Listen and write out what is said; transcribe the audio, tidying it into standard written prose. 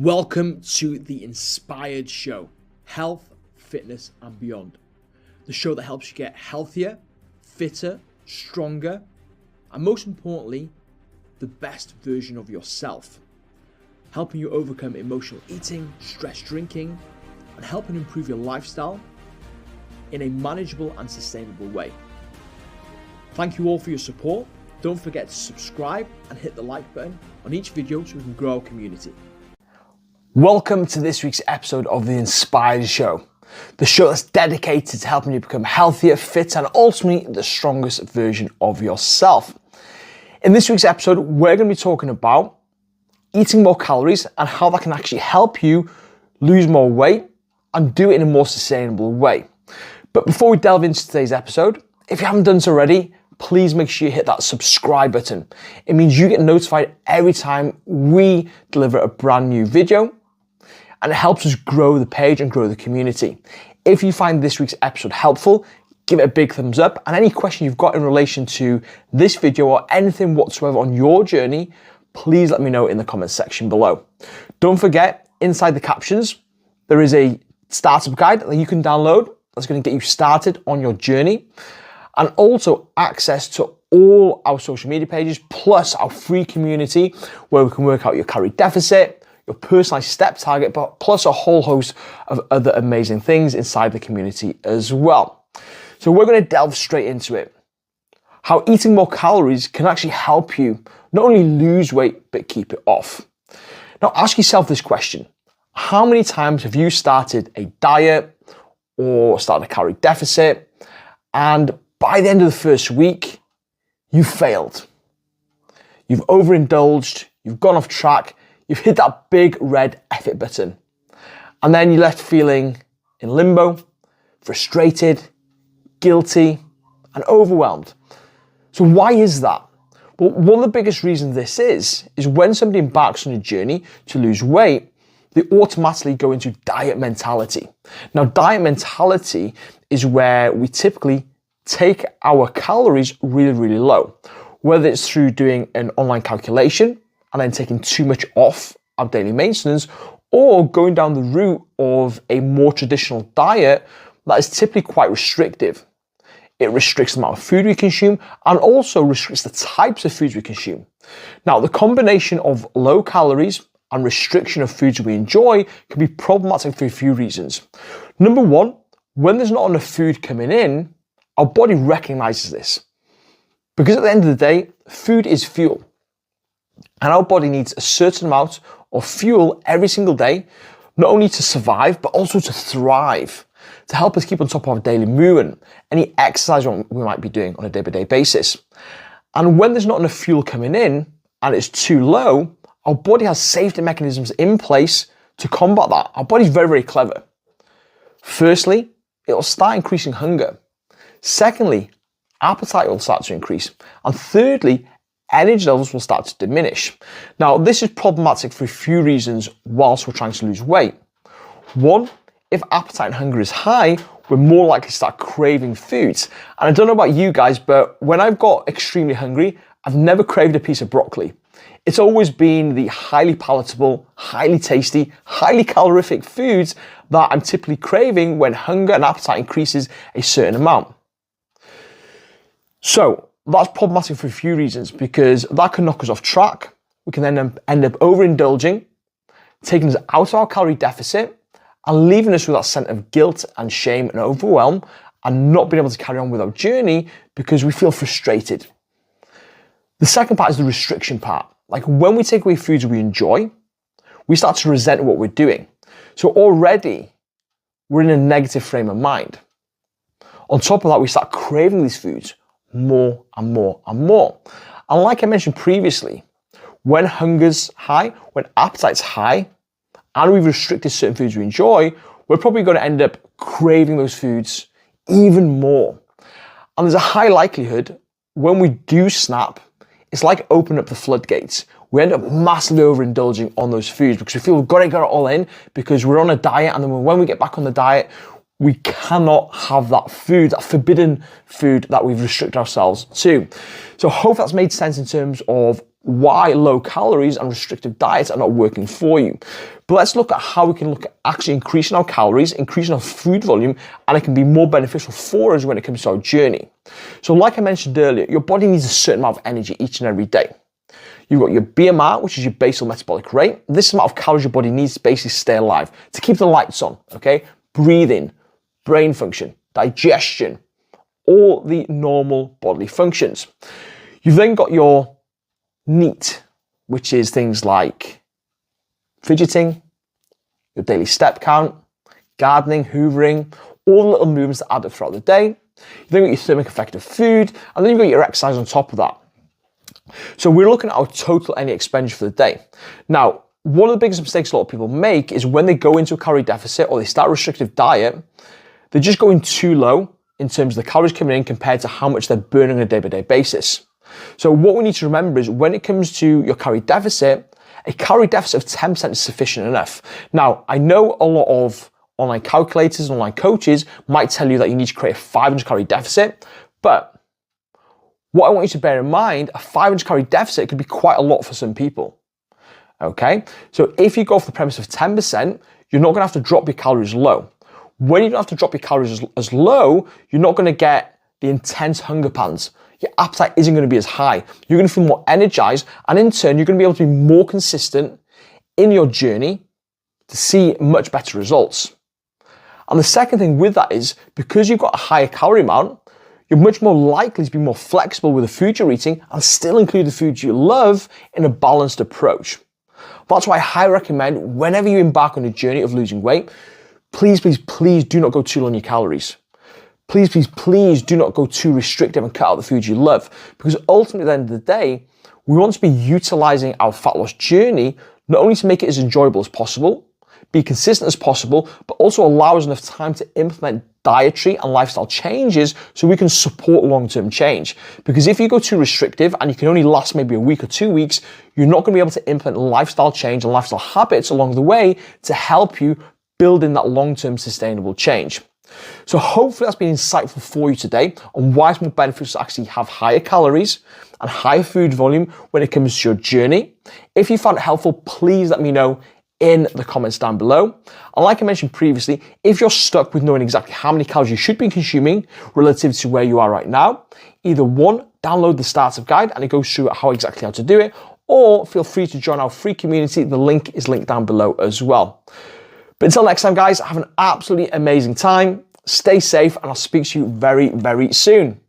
Welcome to the Inspired Show, health, fitness and beyond. The show that helps you get healthier, fitter, stronger, and most importantly, the best version of yourself. Helping you overcome emotional eating, stress drinking, and helping improve your lifestyle in a manageable and sustainable way. Thank you all for your support. Don't forget to subscribe and hit the like button on each video so we can grow our community. Welcome to this week's episode of the Inspired Show, the show that's dedicated to helping you become healthier, fitter, and ultimately the strongest version of yourself. In this week's episode, we're going to be talking about eating more calories and how that can actually help you lose more weight and do it in a more sustainable way. But before we delve into today's episode, if you haven't done so already, please make sure you hit that subscribe button. It means you get notified every time we deliver a brand new video, and it helps us grow the page and grow the community. If you find this week's episode helpful, give it a big thumbs up, and any question you've got in relation to this video or anything whatsoever on your journey, please let me know in the comments section below. Don't forget, inside the captions, there is a startup guide that you can download that's going to get you started on your journey, and also access to all our social media pages, plus our free community where we can work out your calorie deficit, your personalized step target, but plus a whole host of other amazing things inside the community as well. So we're going to delve straight into it. How eating more calories can actually help you not only lose weight, but keep it off. Now ask yourself this question. How many times have you started a diet or started a calorie deficit, and by the end of the first week, you failed? You've overindulged, you've gone off track, you've hit that big red F it button, and then you're left feeling in limbo, frustrated, guilty, and overwhelmed. So why is that? Well, one of the biggest reasons this is when somebody embarks on a journey to lose weight, they automatically go into diet mentality. Now, diet mentality is where we typically take our calories really, really low, whether it's through doing an online calculation and then taking too much off our daily maintenance, or going down the route of a more traditional diet that is typically quite restrictive. It restricts the amount of food we consume and also restricts the types of foods we consume. Now, the combination of low calories and restriction of foods we enjoy can be problematic for a few reasons. Number one, when there's not enough food coming in, our body recognizes this. Because at the end of the day, food is fuel. And our body needs a certain amount of fuel every single day, not only to survive, but also to thrive, to help us keep on top of our daily movement, any exercise we might be doing on a day-by-day basis. And when there's not enough fuel coming in and it's too low, our body has safety mechanisms in place to combat that. Our body's very, very clever. Firstly, it'll start increasing hunger. Secondly, appetite will start to increase. And thirdly, energy levels will start to diminish. Now, this is problematic for a few reasons whilst we're trying to lose weight. One, if appetite and hunger is high, we're more likely to start craving foods. And I don't know about you guys, but when I've got extremely hungry, I've never craved a piece of broccoli. It's always been the highly palatable, highly tasty, highly calorific foods that I'm typically craving when hunger and appetite increases a certain amount. So that's problematic for a few reasons, because that can knock us off track. We can then end up overindulging, taking us out of our calorie deficit and leaving us with that sense of guilt and shame and overwhelm and not being able to carry on with our journey because we feel frustrated. The second part is the restriction part. Like when we take away foods we enjoy, we start to resent what we're doing. So already we're in a negative frame of mind. On top of that, we start craving these foods more and more and more. And like I mentioned previously, when hunger's high, when appetite's high, and we've restricted certain foods we enjoy, we're probably going to end up craving those foods even more. And there's a high likelihood when we do snap, it's like opening up the floodgates. We end up massively overindulging on those foods because we feel we've got to get it all in because we're on a diet, and then when we get back on the diet, we cannot have that food, that forbidden food that we've restricted ourselves to. So I hope that's made sense in terms of why low calories and restrictive diets are not working for you. But let's look at how we can look at actually increasing our calories, increasing our food volume, and it can be more beneficial for us when it comes to our journey. So like I mentioned earlier, your body needs a certain amount of energy each and every day. You've got your BMR, which is your basal metabolic rate. This amount of calories your body needs to basically stay alive, to keep the lights on, okay? Breathing, brain function, digestion, all the normal bodily functions. You've then got your NEAT, which is things like fidgeting, your daily step count, gardening, hoovering, all the little movements that add up throughout the day. You've then got your thermic effect of food, and then you've got your exercise on top of that. So we're looking at our total energy expenditure for the day. Now, one of the biggest mistakes a lot of people make is when they go into a calorie deficit or they start a restrictive diet, they're just going too low in terms of the calories coming in compared to how much they're burning on a day-by-day basis. So what we need to remember is when it comes to your calorie deficit, a calorie deficit of 10% is sufficient enough. Now, I know a lot of online calculators and online coaches might tell you that you need to create a 500 calorie deficit, but what I want you to bear in mind, a 500 calorie deficit could be quite a lot for some people. Okay? So if you go off the premise of 10%, you're not going to have to drop your calories low. When you don't have to drop your calories as low, you're not going to get the intense hunger pangs. Your appetite isn't going to be as high. You're going to feel more energized, and in turn, you're going to be able to be more consistent in your journey to see much better results. And the second thing with that is, because you've got a higher calorie amount, you're much more likely to be more flexible with the food you're eating and still include the foods you love in a balanced approach. That's why I highly recommend whenever you embark on a journey of losing weight, please do not go too low on your calories. Please do not go too restrictive and cut out the foods you love, because ultimately at the end of the day, we want to be utilizing our fat loss journey not only to make it as enjoyable as possible, be consistent as possible, but also allow us enough time to implement dietary and lifestyle changes so we can support long-term change. Because if you go too restrictive and you can only last maybe a week or 2 weeks, you're not going to be able to implement lifestyle change and lifestyle habits along the way to help you build in that long-term sustainable change. So hopefully that's been insightful for you today on why it's more beneficial to actually have higher calories and higher food volume when it comes to your journey. If you found it helpful, please let me know in the comments down below. And like I mentioned previously, if you're stuck with knowing exactly how many calories you should be consuming relative to where you are right now, either one, download the starter guide and it goes through how to do it, or feel free to join our free community. The link is linked down below as well. But until next time, guys, have an absolutely amazing time. Stay safe, and I'll speak to you very, very soon.